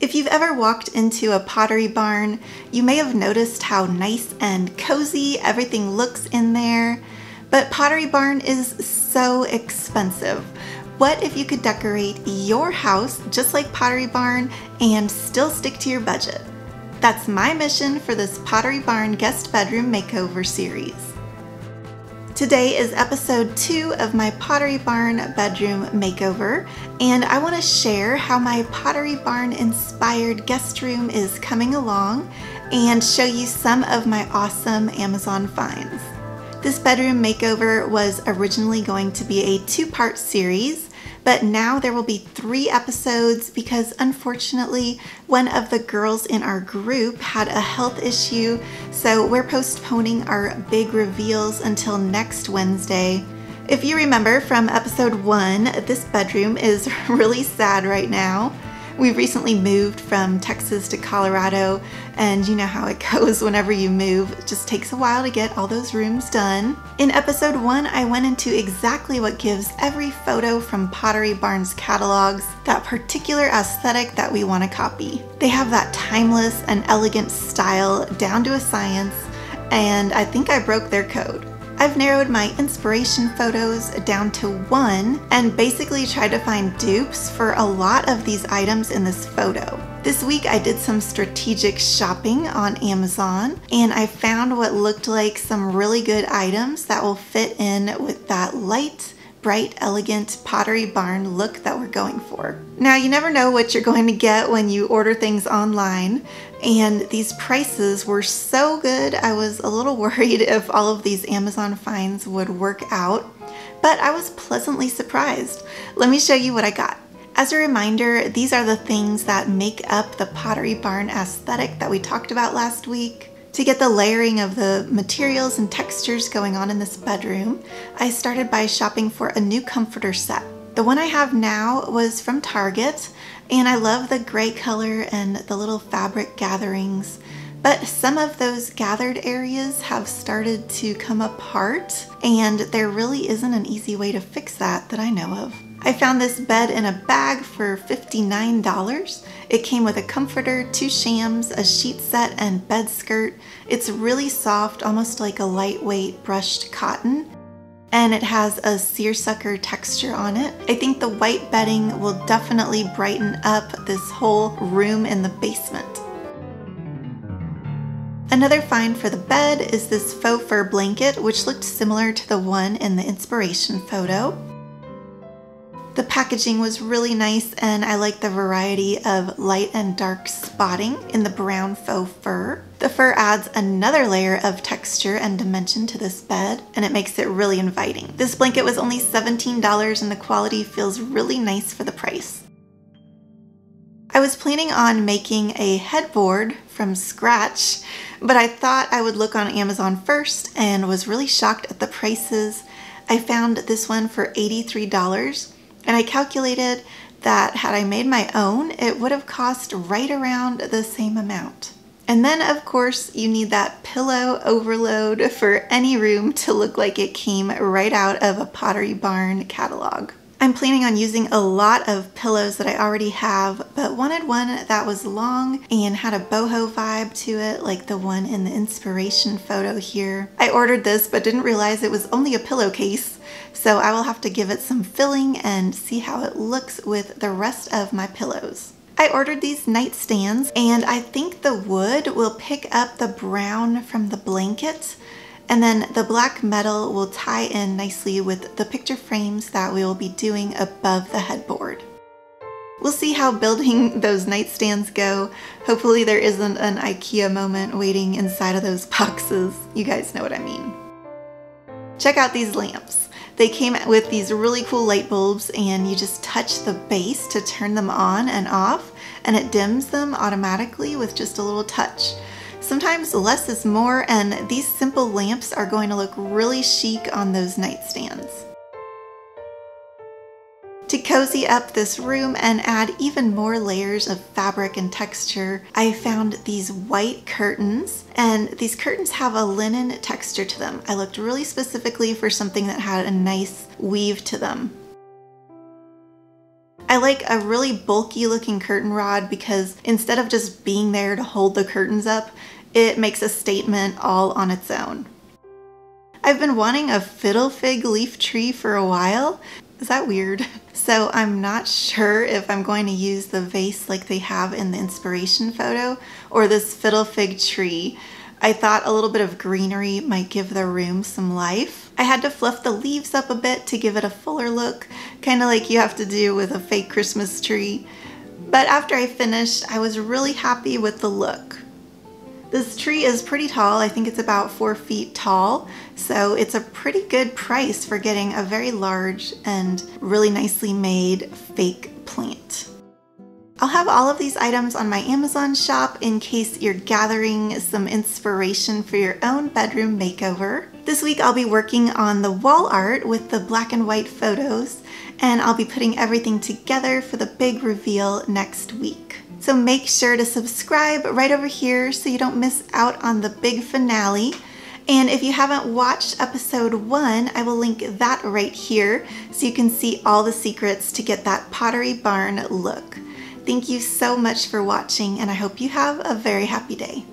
If you've ever walked into a Pottery Barn, you may have noticed how nice and cozy everything looks in there. But Pottery Barn is so expensive. What if you could decorate your house just like Pottery Barn and still stick to your budget? That's my mission for this Pottery Barn guest bedroom makeover series. Today is episode 2 of my Pottery Barn bedroom makeover, and I want to share how my Pottery Barn inspired guest room is coming along and show you some of my awesome Amazon finds. This bedroom makeover was originally going to be a 2-part series, but now there will be 3 episodes because unfortunately one of the girls in our group had a health issue, so we're postponing our big reveals until next Wednesday. If you remember from episode 1, this bedroom is really sad right now. We recently moved from Texas to Colorado, and you know how it goes whenever you move. It just takes a while to get all those rooms done. In episode 1, I went into exactly what gives every photo from Pottery Barn's catalogs that particular aesthetic that we want to copy. They have that timeless and elegant style down to a science, and I think I broke their code. I've narrowed my inspiration photos down to 1 and basically tried to find dupes for a lot of these items in this photo. This week I did some strategic shopping on Amazon and I found what looked like some really good items that will fit in with that light, bright, elegant Pottery Barn look that we're going for. Now, you never know what you're going to get when you order things online, and these prices were so good I was a little worried if all of these Amazon finds would work out, but I was pleasantly surprised. Let me show you what I got. As a reminder, these are the things that make up the Pottery Barn aesthetic that we talked about last week. To get the layering of the materials and textures going on in this bedroom, I started by shopping for a new comforter set. The one I have now was from Target, and I love the gray color and the little fabric gatherings, but some of those gathered areas have started to come apart, and there really isn't an easy way to fix that I know of. I found this bed in a bag for $59. It came with a comforter, 2 shams, a sheet set, and bed skirt. It's really soft, almost like a lightweight brushed cotton, and it has a seersucker texture on it. I think the white bedding will definitely brighten up this whole room in the basement. Another find for the bed is this faux fur blanket, which looked similar to the one in the inspiration photo. The packaging was really nice, and I like the variety of light and dark spotting in the brown faux fur. The fur adds another layer of texture and dimension to this bed, and it makes it really inviting. This blanket was only $17, and the quality feels really nice for the price. I was planning on making a headboard from scratch, but I thought I would look on Amazon first and was really shocked at the prices. I found this one for $83. And I calculated that had I made my own, it would have cost right around the same amount. And then, of course, you need that pillow overload for any room to look like it came right out of a Pottery Barn catalog. I'm planning on using a lot of pillows that I already have, but wanted one that was long and had a boho vibe to it, like the one in the inspiration photo here. I ordered this but didn't realize it was only a pillowcase, so I will have to give it some filling and see how it looks with the rest of my pillows. I ordered these nightstands, and I think the wood will pick up the brown from the blanket, and then the black metal will tie in nicely with the picture frames that we will be doing above the headboard. We'll see how building those nightstands go. Hopefully there isn't an IKEA moment waiting inside of those boxes. You guys know what I mean. Check out these lamps. They came with these really cool light bulbs, and you just touch the base to turn them on and off, and it dims them automatically with just a little touch. Sometimes less is more, and these simple lamps are going to look really chic on those nightstands. To cozy up this room and add even more layers of fabric and texture, I found these white curtains, and these curtains have a linen texture to them. I looked really specifically for something that had a nice weave to them. I like a really bulky looking curtain rod because instead of just being there to hold the curtains up, it makes a statement all on its own. I've been wanting a fiddle fig leaf tree for a while. Is that weird? So I'm not sure if I'm going to use the vase like they have in the inspiration photo or this fiddle fig tree. I thought a little bit of greenery might give the room some life. I had to fluff the leaves up a bit to give it a fuller look, kind of like you have to do with a fake Christmas tree. But after I finished, I was really happy with the look. This tree is pretty tall. I think it's about 4 feet tall, so it's a pretty good price for getting a very large and really nicely made fake plant. I'll have all of these items on my Amazon shop in case you're gathering some inspiration for your own bedroom makeover. This week I'll be working on the wall art with the black and white photos, and I'll be putting everything together for the big reveal next week. So make sure to subscribe right over here so you don't miss out on the big finale. And if you haven't watched episode 1, I will link that right here so you can see all the secrets to get that Pottery Barn look. Thank you so much for watching, and I hope you have a very happy day.